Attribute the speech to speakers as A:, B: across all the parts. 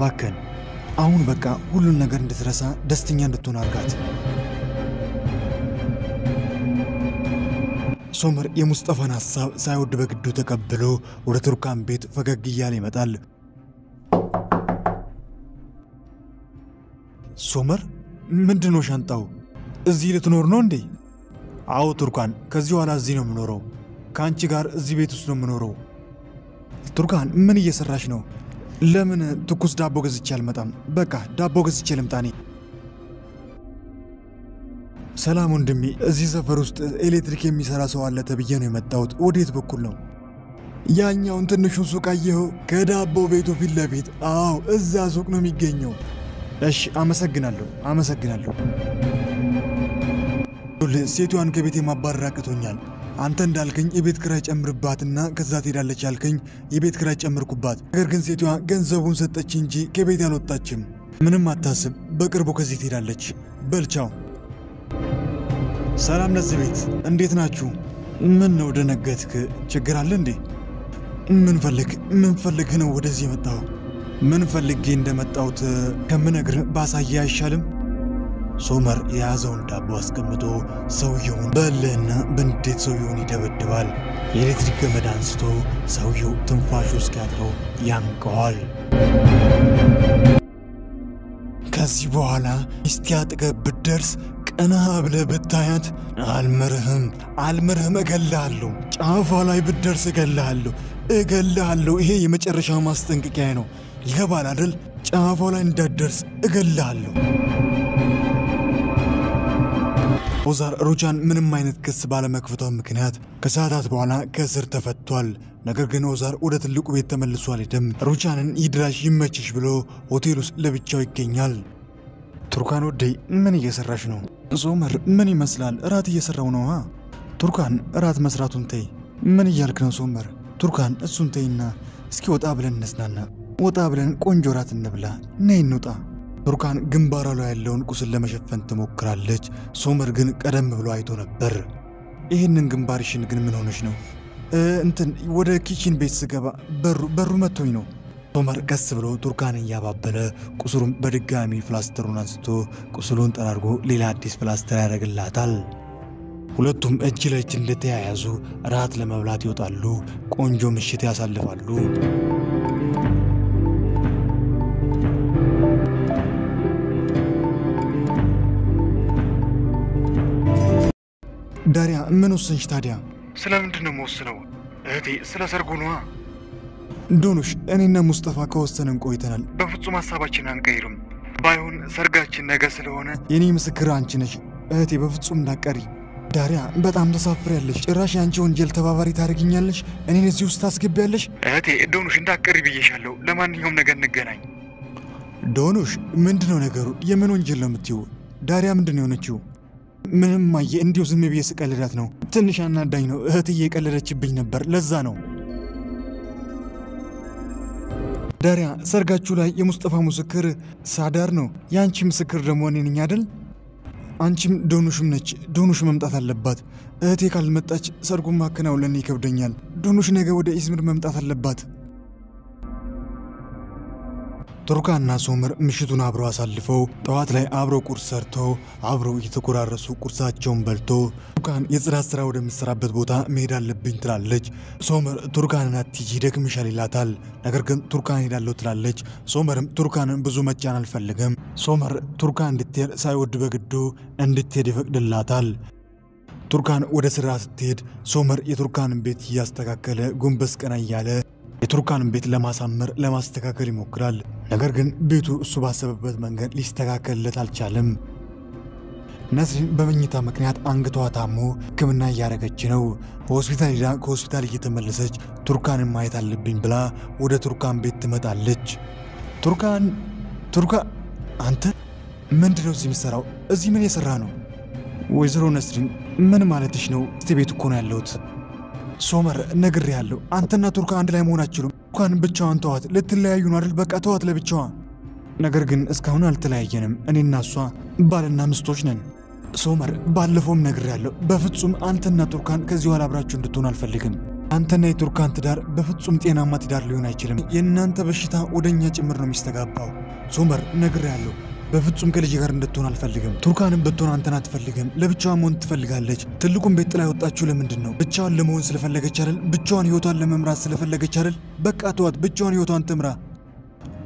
A: እባክህን አሁን በቃ ሁሉን ነገር እንድትረሳ ደስተኛ እንድትሆን አርጋት ሶመር የሙስጠፋን ሐሳብ ሳይወድ በግዱ ተቀብሎ ወደ ቱርካን ቤት ፈገግ እያለ ይመጣል ሶመር ምንድነው ሻንጣው እዚህ ልትኖር ነው እንዴ አው ቱርካን ከዚህ ኋላ እዚህ ነው የምኖረው ካንቺ ጋር እዚህ ቤት ውስጥ ነው የምኖረው ቱርካን ምን እየሰራሽ ነው ለምን ትኩስ ዳቦ ገዝቼ አልመጣም በቃ ዳቦ ገዝቼ ልምጣኔ ሰላም ወንድሜ እዚህ ሰፈር ውስጥ ኤሌክትሪክ የሚሰራ ሰው አለ ተብዬ ነው የመጣሁት ወዴት በኩል ነው ያኛውን ትንሹን ሱቅ አየኸው ከዳቦ ቤቱ ፊት ለፊት አው እዛ ሱቅ ነው የሚገኘው እሺ አመሰግናለሁ ሴቷን ከቤቴ ማባረር አቅቶኛል አንተ እንዳልከኝ የቤት ክራይ ጨምርባትና ከዛ ትሄዳለች ያልከኝ የቤት ክራይ ጨምርኩባት ነገር ግን ሴቷ ገንዘቡን ሰጠች እንጂ ከቤት ያልወጣችም ምንም አታስብ በቅርቡ ከዚህ ትሄዳለች በልቻው ሰላም ለዚህ ቤት እንዴት ናችሁ ምን ነው ደነገጥክ ችግር አለ እንዴ ምን ፈልግ ነው ወደዚህ የመጣው ምን ፈልጌ እንደመጣሁት ከምነግር ባሳየ አይሻልም ሶመር የያዘውን ዳቦ አስቀምጦ ሰውየውን በለና በንዴት ሰውየውን ይደበድባል የኤሌክትሪክ ገመድ አንስቶ ሰውየው ትንፋሹ እስኪያጥረው ያንቀዋል ከዚህ በኋላ እስቲያጥቀ ብደርስ ቀና ብለህ ብታያት አልመርህም እገልሃለሁ ጫፏ ላይ ብደርስ እገልሃለሁ ይሄ የመጨረሻው ማስጠንቀቂያ ነው ይገባል አይደል ጫፏ ላይ እንዳትደርስ እገልሃለሁ ኦዛር ሩቻን ምንም አይነት ክስ ባለመክፈቷ ምክንያት ከሰዓታት በኋላ ከእስር ተፈቷል ነገር ግን ኦዛር ወደ ትልቁ ቤት ተመልሷል ሩቻንን ይድራሽ ይመችሽ ብሎ ሆቴል ውስጥ ለብቻው ይገኛል ቱርካን ወደይ ምን እየሰራሽ ነው ሶመር ምን ይመስላል ራት እየሰራው ነው ቱርካን ራት መስራቱን ተይ ምን እያልክ ነው ሶመር ቱርካን እሱን ተይና እስኪ ወጣ ብለን እንስናና ወጣ ብለን ቆንጆ ራት እንብላ ነይ እንውጣ ቱርካን ግንባሯ ላይ ያለውን ቁስል ለመሸፈን ትሞክራለች ሶመር ግን ቀደም ብሎ አይቶ ነበር ይሄንን ግንባርሽን ግን ምን ሆነሽ ነው እንትን ወደ ኪችን ቤት ስገባ በሩ መጥቶኝ ነው ሶመር ቀስ ብሎ ቱርካንን ያባበለ ቁስሉን በድጋሚ ፕላስተሩን አንስቶ ቁስሉን ጠራርጎ ሌላ አዲስ ፕላስተር ያደርግላታል ሁለቱም እጅ ለእጅ እንደተያያዙ ራት ለመብላት ይወጣሉ ቆንጆ ምሽት ያሳልፋሉ ዳሪያ ምን ወሰንሽ ታዲያ ስለምንድነው መወሰነው እህቴ ስለ ሰርጉ ነው ዶኑሽ እኔና ሙስጠፋ ከወሰንን ቆይተናል በፍጹም ሐሳባችን አንቀይርም ባይሆን ሰርጋችን ነገ ስለሆነ የኔ ምስክር አንቺ ነሽ እህቴ በፍጹም እንዳቀሪ ዳሪያ በጣም ተሳፍሪያለሽ ጭራሽ አንቺ ወንጀል ተባባሪ ታርግኛለሽ እኔን እዚህ ውስጥ ታስገቢያለሽ እህቴ ዶኑሽ እንዳቀሪ ብዬሻለሁ ለማንኛውም ነገር እንገናኝ ዶኑሽ ምንድነው ነገሩ የምን ወንጀል ነው የምትይው ዳሪያ ምንድነው የሆነችው ምንም ማየ እንዲው ዝም ብዬ ስቀልዳት ነው ትንሽ አናዳኝ ነው እህትዬ ቀለለችብኝ ነበር ለዛ ነው ዳሪያ ሰርጋችሁ ላይ የሙስጠፋ ምስክር ሳዳር ነው ያንቺ ምስክር ደግሞ እኔ ነኝ አይደል አንቺም ዶኑሽም ነች ዶኑሽ መምጣት አለባት እህቴ ካልመጣች ሰርጉን ማከናወን ይከብደኛል ዶኑሽ ነገ ወደ ኢዝምር መምጣት አለባት ቱርካንና ሶመር ምሽቱን አብረው አሳልፈው ጠዋት ላይ አብረው ቁርስ ሰርተው አብረው እየተቆራረሱ ቁርሳቸውን በልቶ ቱርካን የጽዳት ስራ ወደምትሰራበት ቦታ መሄድ አለብኝ ትላለች ሶመር ቱርካንን አትሂጂ ደክምሻል ይላታል ነገር ግን ቱርካን ሄዳለሁ ትላለች ሶመርም ቱርካንን ብዙ መጫን አልፈልግም ሶመር ቱርካን እንድትሄድ ሳይወድ በግዱ እንድትሄድ ይፈቅድላታል ቱርካን ወደ ስራ ስትሄድ ሶመር የቱርካንን ቤት እያስተካከለ ጎንበስ ቀና እያለ የቱርካንን ቤት ለማስተካከል ይሞክራል ነገር ግን ቤቱ እሱ ባሰበበት መንገድ ሊስተካከልለት አልቻለም ነስሪን በመኝታ ምክንያት አንገቷ ታሞ ሕክምና እያደረገች ነው ከሆስፒታል እየተመለሰች ቱርካንን ማየት አለብኝ ብላ ወደ ቱርካን ቤት ትመጣለች ቱርካን አንተ ምንድነው እዚህ የምትሰራው እዚህ ምን እየሰራ ነው ወይዘሮ ነስሪን ምን ማለትሽ ነው እስቲ ቤት እኮ ነው ያለሁት ሶመር ነግሬያለሁ አንተና ቱርካን አንድ ላይ መሆን አትችሉም ቱርካን ብቻዋን ተዋት ልትለያዩ ነው አይደል በቃ ተዋት ለብቻዋ ነገር ግን እስካሁን አልተለያየንም እኔና እሷ ባልና ሚስቶች ነን ሶመር ባለፈውም ነግሬያለሁ በፍጹም አንተና ቱርካን ከዚህ ኋላ አብራችሁ እንድትሆኑ አልፈልግም አንተና የቱርካን ትዳር በፍጹም ጤናማ ትዳር ሊሆን አይችልም። የእናንተ በሽታ ወደኛ ጭምር ነው የሚስተጋባው። ሶመር ነግሬሃለሁ፣ በፍጹም ከልጅ ጋር እንድትሆን አልፈልግም። ቱርካንም ብትሆን አንተን አትፈልግም። ለብቻዋ መሆን ትፈልጋለች። ትልቁን ቤት ጥላ ወጣችሁ ለምንድን ነው? ብቻዋን ለመሆን ስለፈለገች አይደል? ብቻዋን ህይወቷን ለመምራት ስለፈለገች አይደል? በቃ ተዋት፣ ብቻዋን ህይወቷን ትምራ።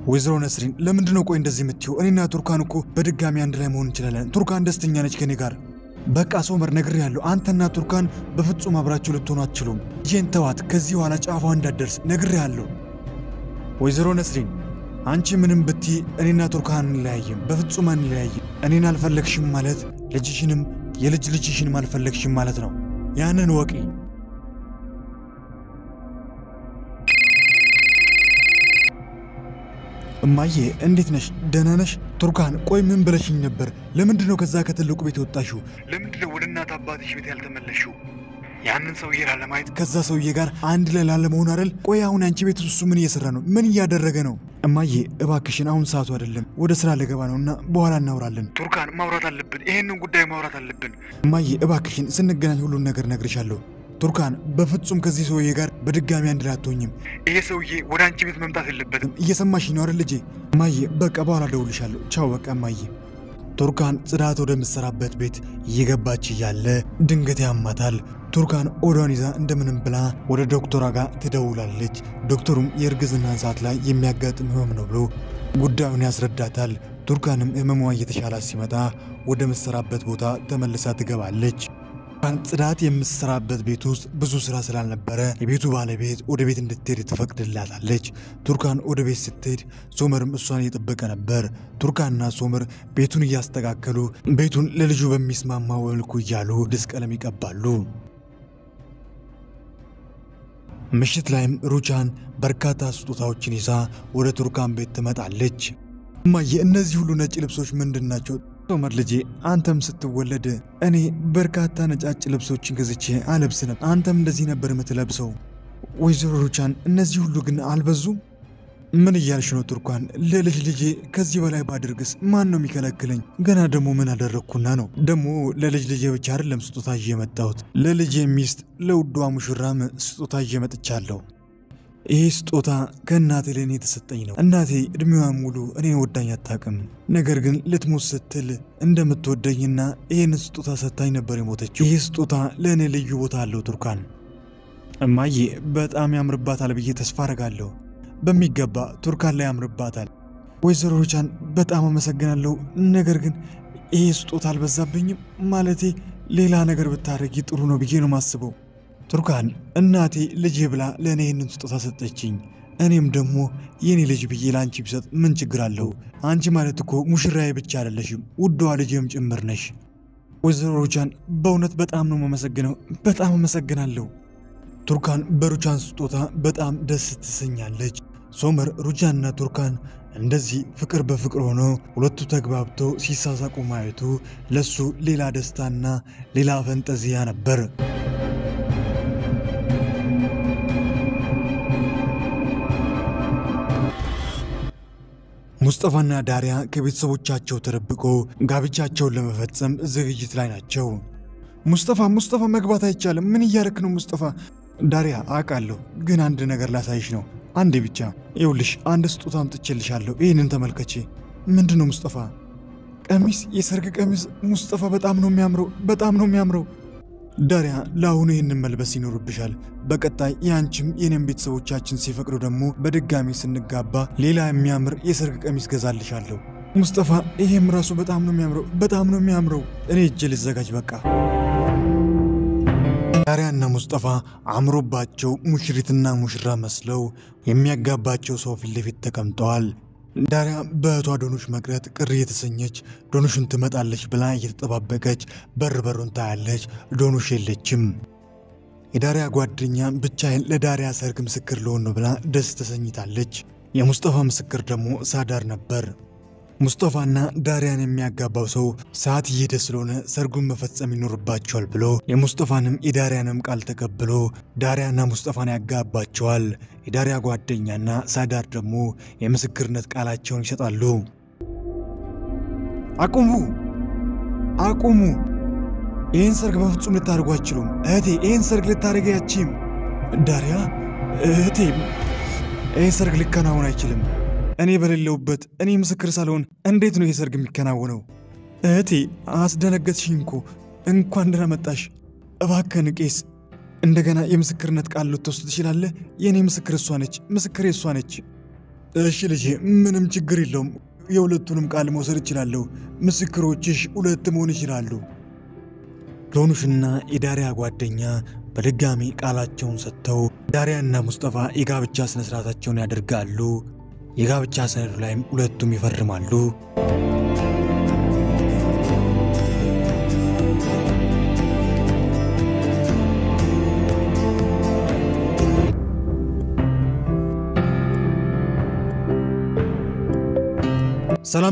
A: ወይዘሮ ነስሪን ለምንድን ነው ቆይ እንደዚህ የምትይው? እኔና ቱርካን እኮ በድጋሚ አንድ ላይ መሆን እንችላለን። ቱርካን ደስተኛ ነች ከኔ ጋር። በቃ ሶመር ነግሬሃለሁ፣ አንተና ቱርካን በፍጹም አብራችሁ ልትሆኑ አትችሉም። ይህን ተዋት፣ ከዚህ ኋላ ጫፏ እንዳትደርስ ነግሬሃለሁ። ወይዘሮ ነስሪን አንቺ ምንም ብትይ እኔና ቱርካን እንለያይም፣ በፍጹም አንለያይም። እኔን አልፈለግሽም ማለት ልጅሽንም የልጅ ልጅሽንም አልፈለግሽም ማለት ነው። ያንን ወቂ። እማዬ እንዴት ነሽ? ደህና ነሽ? ቱርካን ቆይ ምን ብለሽኝ ነበር? ለምንድነው ከዛ ከትልቁ ቤት ወጣሽው? ለምንድነው ወደ እናት አባትሽ ቤት ያልተመለሽው? ያንን ሰውዬ ላለማየት ከዛ ሰውዬ ጋር አንድ ላይ ላለመሆን አይደል? ቆይ አሁን አንቺ ቤት እሱ ምን እየሰራ ነው? ምን እያደረገ ነው? እማዬ እባክሽን አሁን ሰዓቱ አይደለም፣ ወደ ስራ ልገባ ነውና በኋላ እናወራለን። ቱርካን ማውራት አለብን፣ ይሄንን ጉዳይ ማውራት አለብን። እማዬ እባክሽን ስንገናኝ ሁሉን ነገር ነግርሻለሁ። ቱርካን በፍጹም ከዚህ ሰውዬ ጋር በድጋሚ አንድ ላይ አትሆኝም። ይሄ ሰውዬ ወደ አንቺ ቤት መምጣት የለበትም። እየሰማሽኝ ነው አይደል ልጄ? እማዬ በቃ በኋላ ደውልሻለሁ። ቻው በቃ እማዬ። ቱርካን ጽዳት ወደምትሰራበት ቤት እየገባች እያለ ድንገት ያማታል። ቱርካን ኦዷን ይዛ እንደምንም ብላ ወደ ዶክተሯ ጋር ትደውላለች። ዶክተሩም የእርግዝና ሰዓት ላይ የሚያጋጥም ህመም ነው ብሎ ጉዳዩን ያስረዳታል። ቱርካንም ህመሟ እየተሻላት ሲመጣ ወደ ምትሰራበት ቦታ ተመልሳ ትገባለች። ጽዳት የምትሰራበት ቤት ውስጥ ብዙ ስራ ስላልነበረ የቤቱ ባለቤት ወደ ቤት እንድትሄድ ትፈቅድላታለች። ቱርካን ወደ ቤት ስትሄድ ሶመርም እሷን እየጠበቀ ነበር። ቱርካንና ሶመር ቤቱን እያስተካከሉ ቤቱን ለልጁ በሚስማማው መልኩ እያሉ አዲስ ቀለም ይቀባሉ። ምሽት ላይም ሩቻን በርካታ ስጦታዎችን ይዛ ወደ ቱርካን ቤት ትመጣለች። እማዬ እነዚህ ሁሉ ነጭ ልብሶች ምንድን ናቸው? ሶመር ልጄ አንተም ስትወለድ እኔ በርካታ ነጫጭ ልብሶችን ገዝቼ አለብስ ነበር። አንተም እንደዚህ ነበር የምትለብሰው። ወይዘሮ ሩቻን እነዚህ ሁሉ ግን አልበዙም? ምን እያልሽ ነው ቱርካን? ለልጅ ልጄ ከዚህ በላይ ባድርግስ ማን ነው የሚከለክለኝ? ገና ደግሞ ምን አደረግኩና ነው? ደግሞ ለልጅ ልጄ ብቻ አይደለም ስጦታ ይዤ የመጣሁት፣ ለልጄ ሚስት ለውዷ ሙሽራም ስጦታ ይዤ መጥቻለሁ። ይሄ ስጦታ ከእናቴ ለእኔ የተሰጠኝ ነው። እናቴ እድሜዋን ሙሉ እኔን ወዳኝ አታውቅም። ነገር ግን ልትሞት ስትል እንደምትወደኝና ይህን ስጦታ ሰጥታኝ ነበር የሞተችው። ይህ ስጦታ ለእኔ ልዩ ቦታ አለው ቱርካን። እማዬ በጣም ያምርባታል ብዬ ተስፋ አደርጋለሁ። በሚገባ ቱርካን ላይ ያምርባታል። ወይዘሮ ሩቻን በጣም አመሰግናለሁ። ነገር ግን ይህ ስጦታ አልበዛብኝም? ማለቴ ሌላ ነገር ብታደርጊ ጥሩ ነው ብዬ ነው ማስበው። ቱርካን እናቴ ልጄ ብላ ለእኔ ይህንን ስጦታ ሰጠችኝ። እኔም ደግሞ የኔ ልጅ ብዬ ለአንቺ ቢሰጥ ምን ችግር አለው? አንቺ ማለት እኮ ሙሽራዬ ብቻ አይደለሽም፣ ውዷ ልጄም ጭምር ነሽ። ወይዘሮ ሩቻን በእውነት በጣም ነው የማመሰግነው። በጣም አመሰግናለሁ። ቱርካን በሩቻን ስጦታ በጣም ደስ ትሰኛለች። ሶመር ሩቻንና ቱርካን እንደዚህ ፍቅር በፍቅር ሆኖ ሁለቱ ተግባብተው ሲሳሳቁ ማየቱ ለሱ ሌላ ደስታና ሌላ ፈንጠዚያ ነበር። ሙስጠፋና ዳሪያ ከቤተሰቦቻቸው ተደብቆ ጋብቻቸውን ለመፈጸም ዝግጅት ላይ ናቸው። ሙስጠፋ መግባት አይቻልም። ምን እያረክ ነው ሙስጠፋ? ዳሪያ አውቃለሁ፣ ግን አንድ ነገር ላሳይሽ ነው። አንዴ ብቻ ይኸውልሽ፣ አንድ ስጦታ አምጥቼልሻለሁ። ይህንን ተመልከቺ። ምንድነው ሙስጠፋ? ቀሚስ፣ የሰርግ ቀሚስ። ሙስጠፋ በጣም ነው የሚያምረው። ዳሪያ ለአሁኑ ይህንን መልበስ ይኖርብሻል። በቀጣይ የአንቺም የኔም ቤተሰቦቻችን ሲፈቅዱ ደግሞ በድጋሚ ስንጋባ ሌላ የሚያምር የሰርግ ቀሚስ ገዛልሻለሁ። ሙስጠፋ ይሄም ራሱ በጣም ነው የሚያምረው። እኔ እጄ ልዘጋጅ በቃ። ዳሪያና ሙስጠፋ አምሮባቸው ሙሽሪትና ሙሽራ መስለው የሚያጋባቸው ሰው ፊት ለፊት ተቀምጠዋል። ዳሪያ በእህቷ ዶኑሽ መቅረት ቅር የተሰኘች ዶኑሽን ትመጣለች ብላ እየተጠባበቀች በሩን ታያለች። ዶኑሽ የለችም። የዳሪያ ጓደኛ ብቻዬን ለዳሪያ ሰርግ ምስክር ልሆን ነው ብላ ደስ ተሰኝታለች። የሙስጠፋ ምስክር ደግሞ ሳዳር ነበር። ሙስጠፋና ዳሪያን የሚያጋባው ሰው ሰዓት እየሄደ ስለሆነ ሰርጉን መፈጸም ይኖርባቸዋል ብሎ የሙስጠፋንም የዳሪያንም ቃል ተቀብሎ ዳሪያና ሙስጠፋን ያጋባቸዋል። የዳሪያ ጓደኛና ሳዳር ደግሞ የምስክርነት ቃላቸውን ይሰጣሉ። አቁሙ! ይህን ሰርግ በፍጹም ልታደርጉ አትችሉም። እህቴ ይህን ሰርግ ልታደርጊ አትችይም። ዳሪያ እህቴ ሰርግ ሊከናወን አይችልም እኔ በሌለውበት እኔ ምስክር ሳልሆን እንዴት ነው የሰርግ የሚከናወነው እህቴ አስደነገጥሽኝ እኮ እንኳን ደህና መጣሽ እባክህን ቄስ እንደገና የምስክርነት ቃል ልትወስድ ትችላለህ የኔ ምስክር እሷ ነች ምስክሬ እሷ ነች እሺ ልጄ ምንም ችግር የለውም የሁለቱንም ቃል መውሰድ እችላለሁ ምስክሮችሽ ሁለት መሆን ይችላሉ ሮኑሽና የዳሪያ ጓደኛ በድጋሚ ቃላቸውን ሰጥተው ዳሪያና ሙስጠፋ የጋብቻ ስነ ስርዓታቸውን ያደርጋሉ የጋብቻ ሰነዱ ላይም ሁለቱም ይፈርማሉ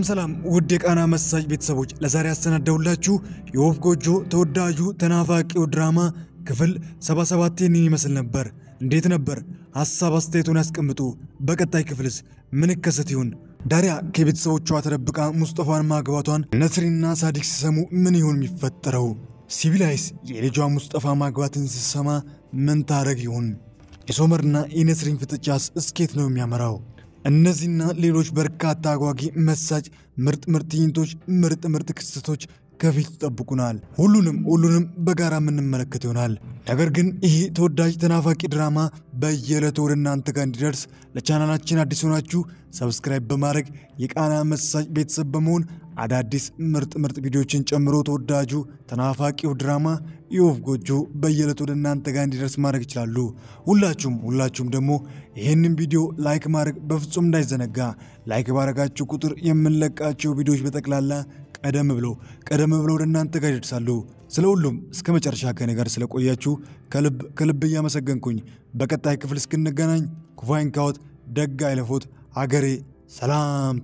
A: ሰላም ውድ የቃና መሳጅ ቤተሰቦች ለዛሬ ያሰናዳውላችሁ የወፍ ጎጆ ተወዳጁ ተናፋቂው ድራማ ክፍል 77 ይመስል ነበር እንዴት ነበር ሐሳብ አስተያየቱን ያስቀምጡ በቀጣይ ክፍልስ ምን ይከሰት ይሁን ዳሪያ ከቤተሰቦቿ ተደብቃ ሙስጠፋን ማግባቷን ነስሪና ሳዲቅ ሲሰሙ ምን ይሁን የሚፈጠረው ሲቪላይስ የልጇ ሙስጠፋ ማግባትን ሲሰማ ምን ታረግ ይሁን የሶመርና የነስሪን ፍጥጫስ እስኬት ነው የሚያመራው እነዚህና ሌሎች በርካታ አጓጊ መሳጭ ምርጥ ትዕይንቶች ምርጥ ክስተቶች ከፊት ተጠብቁናል ሁሉንም በጋራ የምንመለከት ይሆናል ነገር ግን ይሄ ተወዳጅ ተናፋቂ ድራማ በየዕለቱ ወደ እናንተ ጋር እንዲደርስ ለቻናላችን አዲስ ሆናችሁ ሰብስክራይብ በማድረግ የቃና መሳጭ ቤተሰብ በመሆን አዳዲስ ምርጥ ቪዲዮችን ጨምሮ ተወዳጁ ተናፋቂው ድራማ የወፍ ጎጆ በየዕለቱ ወደ እናንተ ጋር እንዲደርስ ማድረግ ይችላሉ ሁላችሁም ደግሞ ይሄንን ቪዲዮ ላይክ ማድረግ በፍጹም እንዳይዘነጋ ላይክ ባረጋችሁ ቁጥር የምንለቃቸው ቪዲዮዎች በጠቅላላ ቀደም ብለው ወደ እናንተ ጋር ይደርሳሉ ስለሁሉም እስከ መጨረሻ ከኔ ጋር ስለቆያችሁ ከልብ ያመሰግንኩኝ በቀጣይ ክፍል እስክንገናኝ ኩፋይን ካውት ደጋ አይለፎት ሀገሬ ሰላም